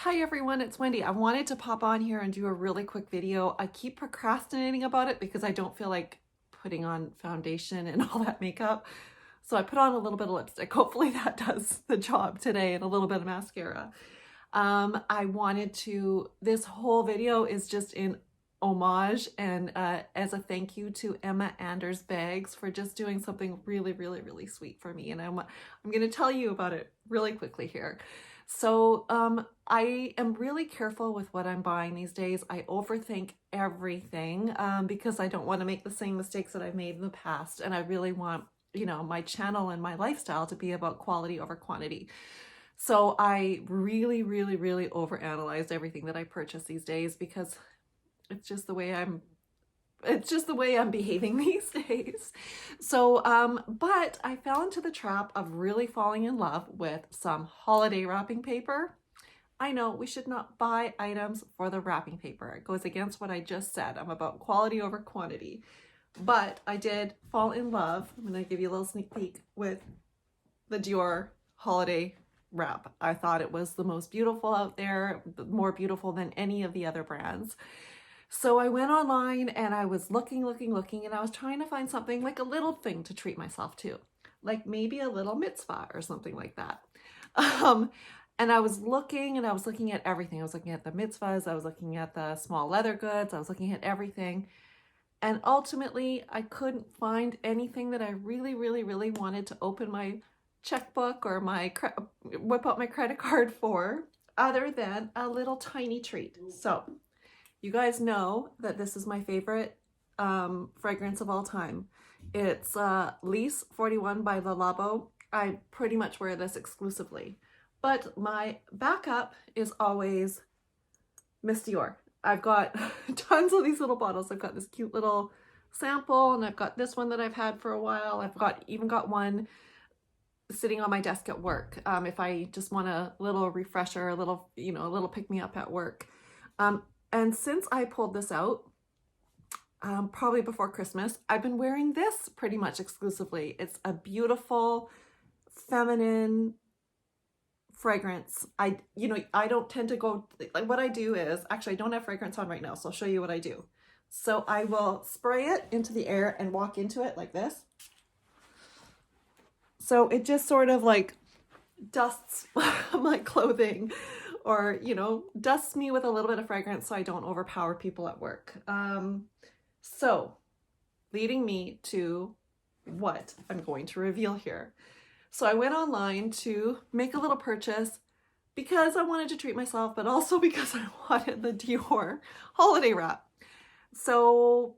Hi everyone, it's Wendy. I wanted to pop on here and do a really quick video. I keep procrastinating about it because I don't feel like putting on foundation and all that makeup. So I put on a little bit of lipstick. Hopefully that does the job today, and a little bit of mascara. This whole video is just in homage and as a thank you to Emma Anders Bags for just doing something really, really, really sweet for me. And I'm going to tell you about it really quickly here. So I am really careful with what I'm buying these days. I overthink everything because I don't want to make the same mistakes that I've made in the past. And I really want, my channel and my lifestyle to be about quality over quantity. So I really, really, really overanalyzed everything that I purchase these days because it's just the way I'm behaving these days. So, but I fell into the trap of really falling in love with some holiday wrapping paper. I know we should not buy items for the wrapping paper. It goes against what I just said. I'm about quality over quantity. But I did fall in love. I'm going to give you a little sneak peek with the Dior holiday wrap. I thought it was the most beautiful out there, more beautiful than any of the other brands. So I went online and I was looking, and I was trying to find something like a little thing to treat myself to, like maybe a little mitzvah or something like that. And I was looking at everything. I was looking at the mitzvahs, I was looking at the small leather goods, I was looking at everything. And ultimately, I couldn't find anything that I really, really, really wanted to open my checkbook or whip out my credit card for, other than a little tiny treat. So you guys know that this is my favorite fragrance of all time. It's Lease 41 by Le Labo. I pretty much wear this exclusively. But my backup is always Miss Dior. I've got tons of these little bottles. I've got this cute little sample, and I've got this one that I've had for a while. Even got one sitting on my desk at work if I just want a little refresher, a little pick-me-up at work. And since I pulled this out, probably before Christmas, I've been wearing this pretty much exclusively. It's a beautiful, feminine fragrance. I don't tend to go, like what I do is, actually I don't have fragrance on right now, so I'll show you what I do. So I will spray it into the air and walk into it like this. So it just sort of like dusts my clothing, or, dusts me with a little bit of fragrance so I don't overpower people at work. So leading me to what I'm going to reveal here. So I went online to make a little purchase because I wanted to treat myself, but also because I wanted the Dior holiday wrap. So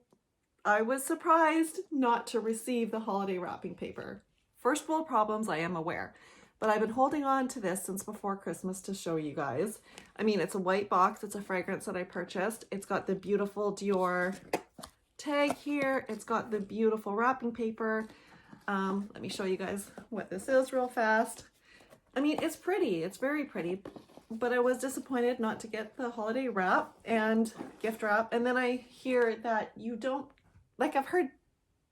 I was surprised not to receive the holiday wrapping paper. First world problems, I am aware. But I've been holding on to this since before Christmas to show you guys. I mean, it's a white box. It's a fragrance that I purchased. It's got the beautiful Dior tag here. It's got the beautiful wrapping paper. Let me show you guys what this is real fast. I mean, it's pretty. It's very pretty. But I was disappointed not to get the holiday wrap and gift wrap. And then I hear that you don't, like, I've heard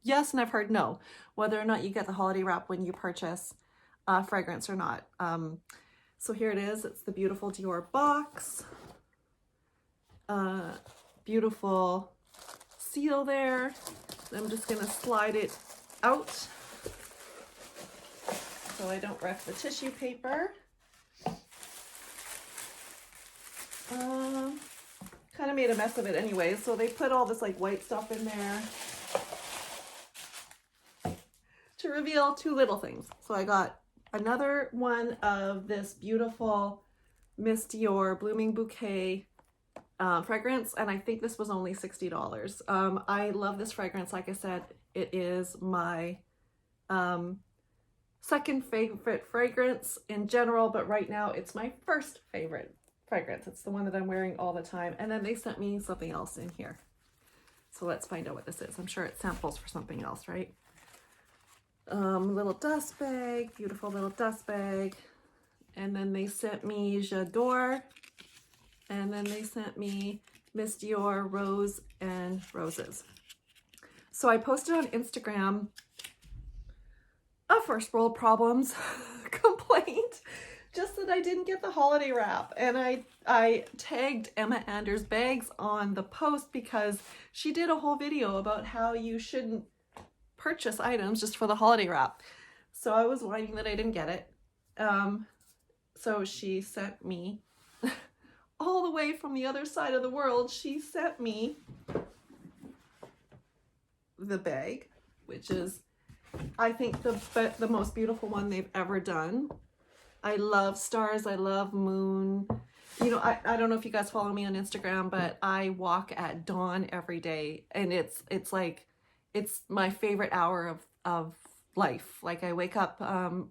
yes and I've heard no, whether or not you get the holiday wrap when you purchase fragrance or not. So here it is. It's the beautiful Dior box. Beautiful seal there. I'm just going to slide it out so I don't wreck the tissue paper. Kind of made a mess of it anyway, so they put all this like white stuff in there to reveal two little things. So I got another one of this beautiful Miss Dior Blooming Bouquet fragrance, and I think this was only $60. I love this fragrance. Like I said, it is my second favorite fragrance in general, but right now it's my first favorite fragrance. It's the one that I'm wearing all the time. And then they sent me something else in here. So let's find out what this is. I'm sure it samples for something else, right? Little dust bag, beautiful little dust bag. And then they sent me J'adore. And then they sent me Miss Dior Rose and Roses. So I posted on Instagram a first world problems complaint just that I didn't get the holiday wrap. And I tagged Emma Anders Bags on the post because she did a whole video about how you shouldn't purchase items just for the holiday wrap. So I was whining that I didn't get it. So she sent me, all the way from the other side of the world, she sent me the bag, which is, I think, the most beautiful one they've ever done. I love stars, I love moon. You know, I don't know if you guys follow me on Instagram, but I walk at dawn every day, and it's like, it's my favorite hour of life. Like, I wake up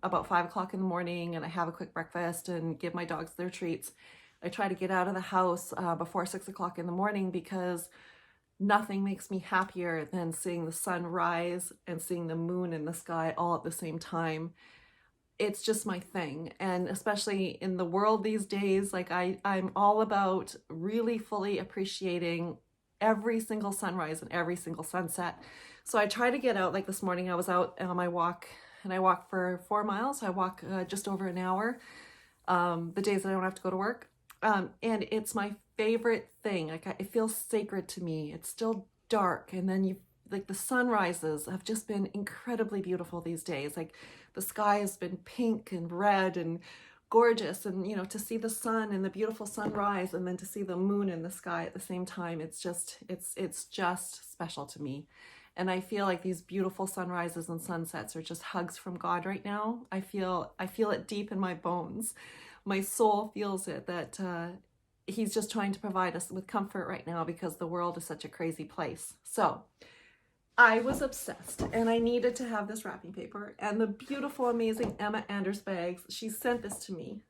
about 5 o'clock in the morning, and I have a quick breakfast and give my dogs their treats. I try to get out of the house before 6 o'clock in the morning, because nothing makes me happier than seeing the sun rise and seeing the moon in the sky all at the same time. It's just my thing. And especially in the world these days, like I'm all about really fully appreciating every single sunrise and every single sunset. So I try to get out. Like this morning I was out on my walk, and I walk for 4 miles. I walk just over an hour the days that I don't have to go to work. And it's my favorite thing. Like, it feels sacred to me. It's still dark, and then like the sunrises have just been incredibly beautiful these days. Like, the sky has been pink and red and gorgeous, and you know, to see the sun and the beautiful sunrise, and then to see the moon in the sky at the same time, it's just special to me. And I feel like these beautiful sunrises and sunsets are just hugs from God right now. I feel it deep in my bones. My soul feels it, that he's just trying to provide us with comfort right now, because the world is such a crazy place. So I was obsessed, and I needed to have this wrapping paper, and the beautiful, amazing Emma Anders Bags, she sent this to me.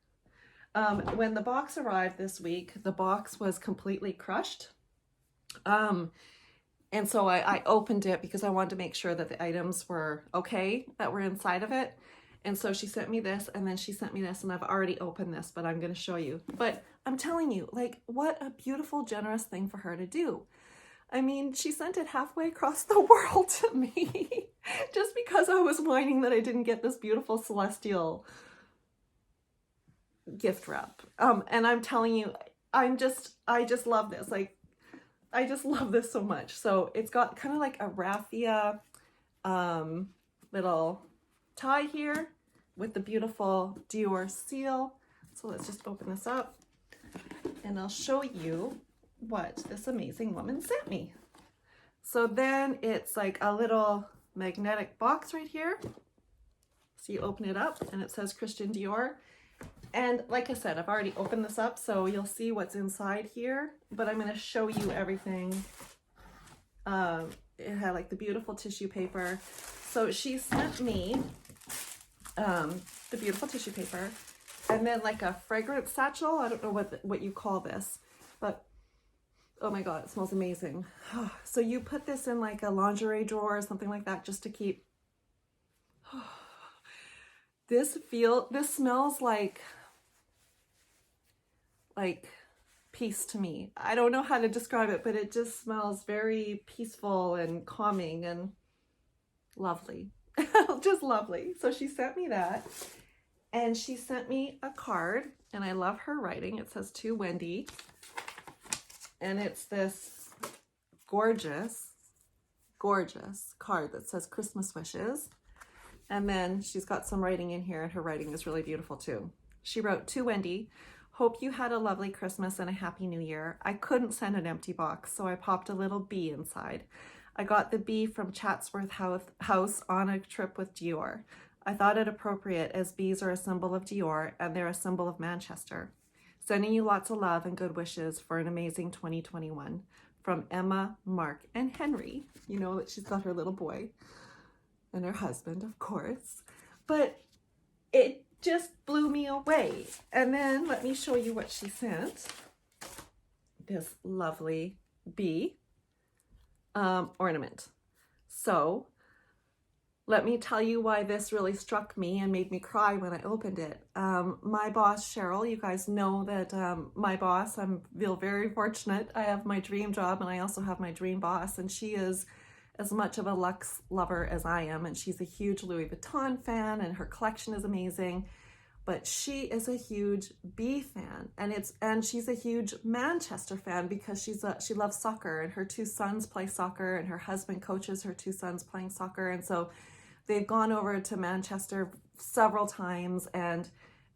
When the box arrived this week, the box was completely crushed. And so I opened it because I wanted to make sure that the items were okay that were inside of it. And so she sent me this, and then she sent me this, and I've already opened this, but I'm going to show you. But I'm telling you, like, what a beautiful, generous thing for her to do. I mean, she sent it halfway across the world to me just because I was whining that I didn't get this beautiful celestial gift wrap. And I'm telling you, I just love this. Like, I just love this so much. So it's got kind of like a raffia little tie here with the beautiful Dior seal. So let's just open this up, and I'll show you what this amazing woman sent me. So then it's like a little magnetic box right here. So you open it up, and it says Christian Dior. And like I said, I've already opened this up, so you'll see what's inside here, but I'm going to show you everything. It had like the beautiful tissue paper. So she sent me the beautiful tissue paper, and then like a fragrance satchel. I don't know what you call this, but oh my God, it smells amazing. So you put this in like a lingerie drawer or something like that, just to keep. This smells like peace to me. I don't know how to describe it, but it just smells very peaceful and calming and lovely. Just lovely. So she sent me that, and she sent me a card, and I love her writing. It says, "To Wendy," and it's this gorgeous card that says Christmas wishes. And then she's got some writing in here, and her writing is really beautiful too. She wrote, "To Wendy, hope you had a lovely Christmas and a happy new year. I couldn't send an empty box, so I popped a little bee inside. I got the bee from Chatsworth House on a trip with Dior. I thought it appropriate, as bees are a symbol of Dior and they're a symbol of Manchester. Sending you lots of love and good wishes for an amazing 2021. From Emma, Mark, and Henry." You know that she's got her little boy and her husband, of course. But it just blew me away. And then let me show you what she sent. This lovely bee ornament. So let me tell you why this really struck me and made me cry when I opened it. My boss, Cheryl, you guys know that my boss, I feel very fortunate. I have my dream job, and I also have my dream boss, and she is as much of a luxe lover as I am, and she's a huge Louis Vuitton fan, and her collection is amazing. but she is a huge Bee fan, and she's a huge Manchester fan because she loves soccer, and her two sons play soccer, and her husband coaches her two sons playing soccer, and so they've gone over to Manchester several times, and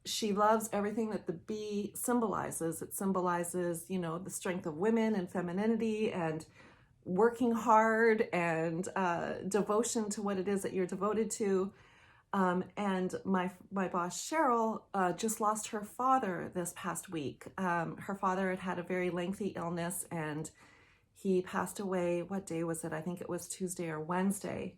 she loves everything that the bee symbolizes. It symbolizes, you know, the strength of women and femininity and working hard and devotion to what it is that you're devoted to. And my boss, Cheryl, just lost her father this past week. Her father had had a very lengthy illness, and he passed away, what day was it? I think it was Tuesday or Wednesday.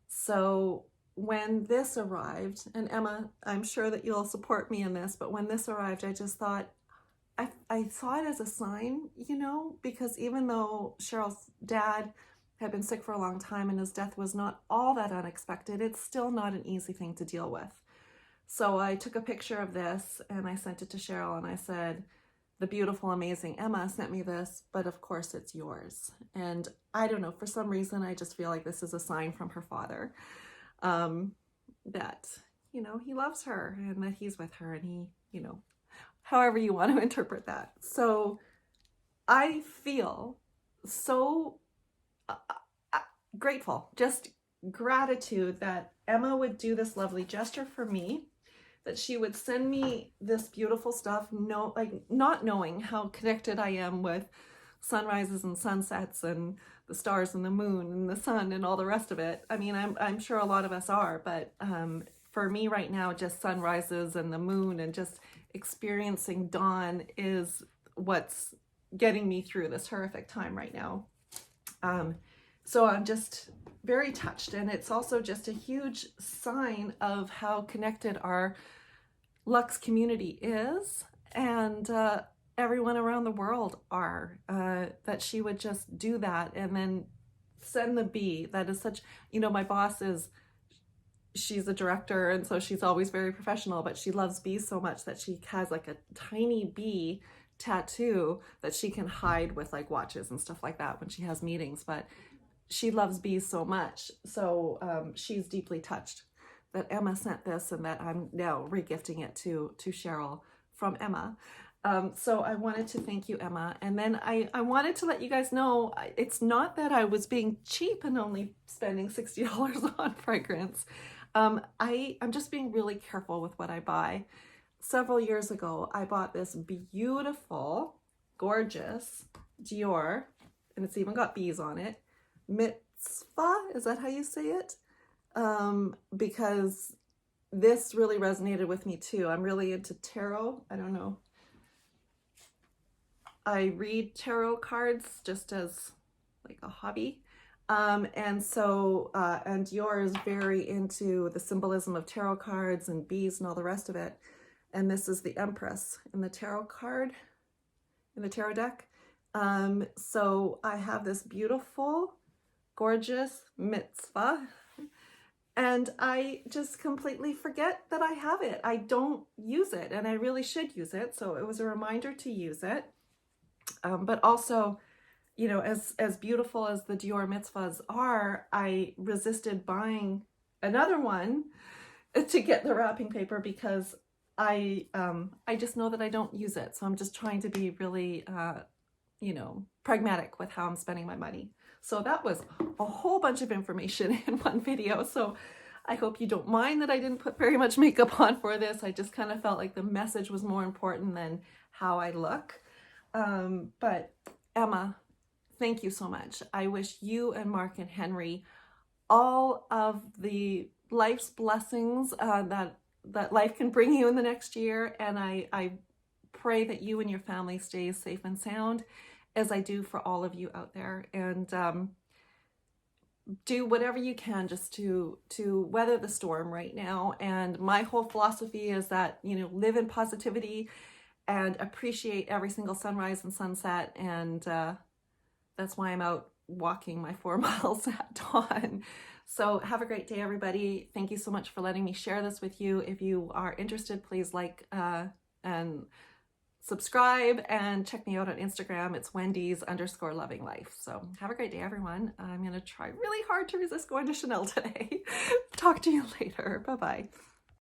So when this arrived, and Emma, I'm sure that you'll support me in this, but when this arrived, I just thought, I saw it as a sign, you know, because even though Cheryl's dad had been sick for a long time and his death was not all that unexpected, it's still not an easy thing to deal with. So I took a picture of this and I sent it to Cheryl, and I said, the beautiful, amazing Emma sent me this, but of course it's yours. And I don't know, for some reason, I just feel like this is a sign from her father, that, you know, he loves her and that he's with her, and he, you know, however you want to interpret that. So I feel so grateful, just gratitude that Emma would do this lovely gesture for me, that she would send me this beautiful stuff, not knowing how connected I am with sunrises and sunsets and the stars and the moon and the sun and all the rest of it. I mean, I'm sure a lot of us are, but for me right now, just sunrises and the moon and just experiencing dawn is what's getting me through this horrific time right now. So I'm just very touched, and it's also just a huge sign of how connected our Lux community is, and everyone around the world are, that she would just do that and then send the bee. That is such, you know, my boss she's a director, and so she's always very professional, but she loves bees so much that she has like a tiny bee tattoo that she can hide with like watches and stuff like that when she has meetings. But she loves bees so much, so she's deeply touched that Emma sent this, and that I'm now regifting it to Cheryl from Emma. So I wanted to thank you, Emma. And then I wanted to let you guys know, it's not that I was being cheap and only spending $60 on fragrance. I'm just being really careful with what I buy. Several years ago, I bought this beautiful, gorgeous Dior, and it's even got bees on it, Mitzvah, is that how you say it? Because this really resonated with me too. I'm really into tarot. I don't know. I read tarot cards just as like a hobby. And so, and Dior is very into the symbolism of tarot cards and bees and all the rest of it. And this is the Empress in the tarot card, in the tarot deck. So I have this beautiful, gorgeous Mitzvah, and I just completely forget that I have it. I don't use it, and I really should use it. So it was a reminder to use it. But also, you know, as beautiful as the Dior Mitzvahs are, I resisted buying another one to get the wrapping paper because I just know that I don't use it. So I'm just trying to be really, you know, pragmatic with how I'm spending my money. So that was a whole bunch of information in one video. So I hope you don't mind that I didn't put very much makeup on for this. I just kind of felt like the message was more important than how I look. But Emma, thank you so much. I wish you and Mark and Henry all of the life's blessings that life can bring you in the next year. And I pray that you and your family stay safe and sound, as I do for all of you out there. And do whatever you can just to weather the storm right now. And my whole philosophy is that, you know, live in positivity and appreciate every single sunrise and sunset. And that's why I'm out walking my 4 miles at dawn. So have a great day, everybody. Thank you so much for letting me share this with you. If you are interested, please like and subscribe, and check me out on Instagram. It's Wendy's_loving_life. So have a great day, everyone. I'm going to try really hard to resist going to Chanel today. Talk to you later. Bye-bye.